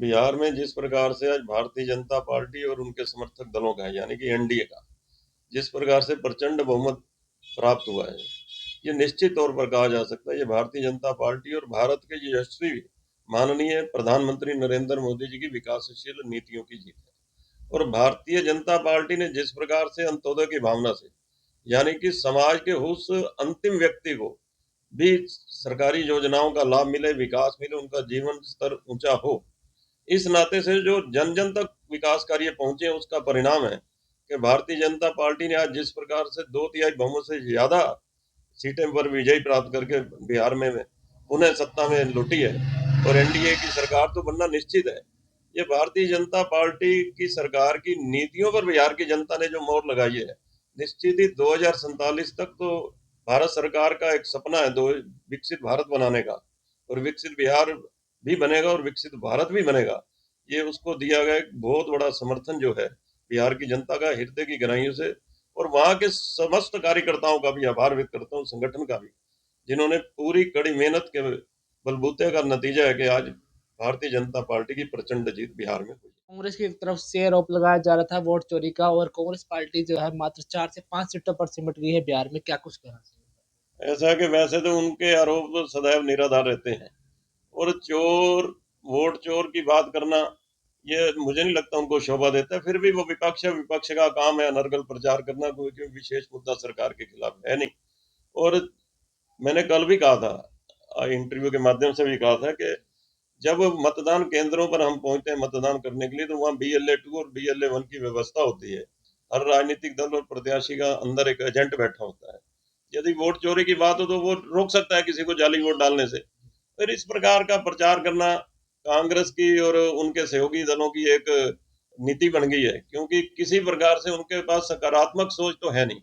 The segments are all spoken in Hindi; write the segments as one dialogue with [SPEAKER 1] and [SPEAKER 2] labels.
[SPEAKER 1] बिहार में जिस प्रकार से आज भारतीय जनता पार्टी और उनके समर्थक दलों का है, यानी कि एनडीए का जिस प्रकार से प्रचंड बहुमत प्राप्त हुआ है, ये निश्चित तौर पर कहा जा सकता है ये भारतीय जनता पार्टी और भारत के यशस्वी माननीय प्रधानमंत्री नरेंद्र मोदी जी की विकासशील नीतियों की जीत है। और भारतीय जनता पार्टी ने जिस प्रकार से अंत्योदय की भावना से, यानी कि समाज के उस अंतिम व्यक्ति को भी सरकारी योजनाओं का लाभ मिले, विकास मिले, उनका जीवन स्तर ऊंचा हो, इस नाते से जो जन जन तक विकास कार्य पहुंचे, उसका परिणाम है कि भारतीय जनता पार्टी ने आज जिस प्रकार से 2/3 बहुमत से ज्यादा सीटें पर विजय प्राप्त करके बिहार में पुनः सत्ता में लौटी है और एनडीए की सरकार तो बनना निश्चित है। ये भारतीय जनता पार्टी की सरकार की नीतियों पर बिहार की जनता ने जो मोहर लगाई है, निश्चित ही 2047 तक तो भारत सरकार का एक सपना है दो विकसित भारत बनाने का, और विकसित बिहार भी बनेगा और विकसित भारत भी बनेगा। ये उसको दिया गया एक बहुत बड़ा समर्थन जो है बिहार की जनता का हृदय की गहराइयों से, और वहां के समस्त कार्यकर्ताओं का भी आभार व्यक्त करता हूँ, संगठन का भी, जिन्होंने पूरी कड़ी मेहनत के बलबूते का नतीजा है कि आज भारतीय जनता पार्टी की प्रचंड जीत बिहार में हुई।
[SPEAKER 2] कांग्रेस की तरफ से आरोप लगाया जा रहा था वोट चोरी का, और कांग्रेस पार्टी जो है मात्र 4 से 5 सीटों पर सिमट गई है बिहार में, क्या कुछ कहना चाहिए?
[SPEAKER 1] ऐसा है कि वैसे तो उनके आरोप तो सदैव निराधार रहते हैं, और चोर वोट चोर की बात करना ये मुझे नहीं लगता उनको शोभा देता है। फिर भी वो विपक्ष का काम है अनर्गल प्रचार करना, कोई विशेष मुद्दा सरकार के खिलाफ है नहीं। और मैंने कल भी कहा था, इंटरव्यू के माध्यम से भी कहा था कि जब मतदान केंद्रों पर हम पहुंचते हैं मतदान करने के लिए, तो वहां BLA 2 और BLA 1 की व्यवस्था होती है। हर राजनीतिक दल और प्रत्याशी का अंदर एक एजेंट बैठा होता है। यदि वोट चोरी की बात हो तो वो रोक सकता है किसी को जाली वोट डालने से। फिर इस प्रकार का प्रचार करना कांग्रेस की और उनके सहयोगी दलों की एक नीति बन गई है, क्योंकि किसी प्रकार से उनके पास सकारात्मक सोच तो है नहीं,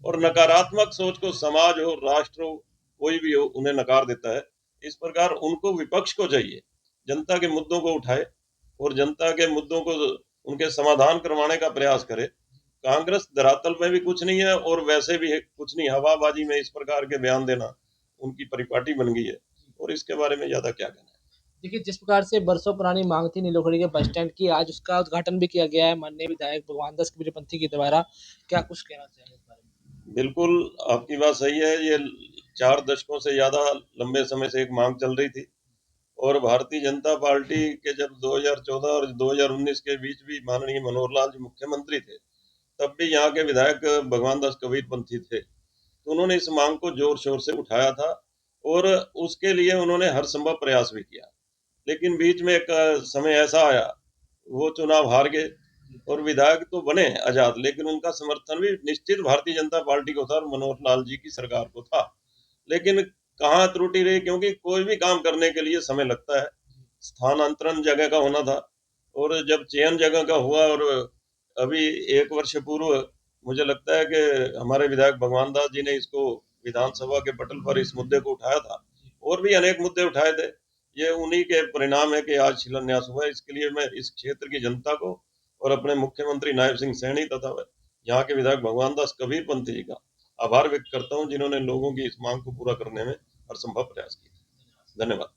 [SPEAKER 1] और नकारात्मक सोच को समाज हो, राष्ट्र हो, कोई भी हो, उन्हें नकार देता है। इस प्रकार उनको विपक्ष को चाहिए जनता के मुद्दों को उठाए और जनता के मुद्दों को उनके समाधान करवाने का प्रयास करे। कांग्रेस धरातल में भी कुछ नहीं है और वैसे भी कुछ नहीं, हवाबाजी में इस प्रकार के बयान देना उनकी परिपाटी बन गई है, और इसके बारे में ज्यादा क्या कहना है।
[SPEAKER 2] देखिए, जिस प्रकार से बरसों पुरानी मांग थी नीलोखड़ी के बस स्टैंड की, आज उसका उद्घाटन भी किया गया है माननीय विधायक भगवान दास कबीरपंथी के द्वारा। क्या कुछ कहना चाहेंगे इस बारे में?
[SPEAKER 1] बिल्कुल, आपकी बात सही है। ये 4 दशकों से ज्यादा लंबे समय से एक मांग चल रही थी, और भारतीय जनता पार्टी के जब 2014 और 2019 के बीच भी माननीय मनोहर लाल जी मुख्यमंत्री थे, तब भी यहाँ के विधायक भगवान दास कबीरपंथी थे, तो उन्होंने इस मांग को जोर शोर से उठाया था, और उसके लिए उन्होंने हर संभव प्रयास भी किया। लेकिन बीच में एक समय ऐसा आया, वो चुनाव हार गए, और विधायक तो बने आजाद, लेकिन उनका समर्थन भी निश्चित भारतीय जनता पार्टी को था और मनोहर लाल जी की सरकार को था। लेकिन कहाँ त्रुटि रही, क्योंकि कोई भी काम करने के लिए समय लगता है, स्थानांतरण जगह का होना था, और जब चयन जगह का हुआ, और अभी 1 वर्ष पूर्व मुझे लगता है कि हमारे विधायक भगवान दास जी ने इसको विधानसभा के पटल पर इस मुद्दे को उठाया था, और भी अनेक मुद्दे उठाए थे। ये उन्हीं के परिणाम है कि आज शिलान्यास हुआ है। इसके लिए मैं इस क्षेत्र की जनता को और अपने मुख्यमंत्री नायब सिंह सैनी तथा यहाँ के विधायक भगवान दास कबीरपंथी जी का आभार व्यक्त करता हूँ, जिन्होंने लोगों की इस मांग को पूरा करने में हर संभव प्रयास किया। धन्यवाद।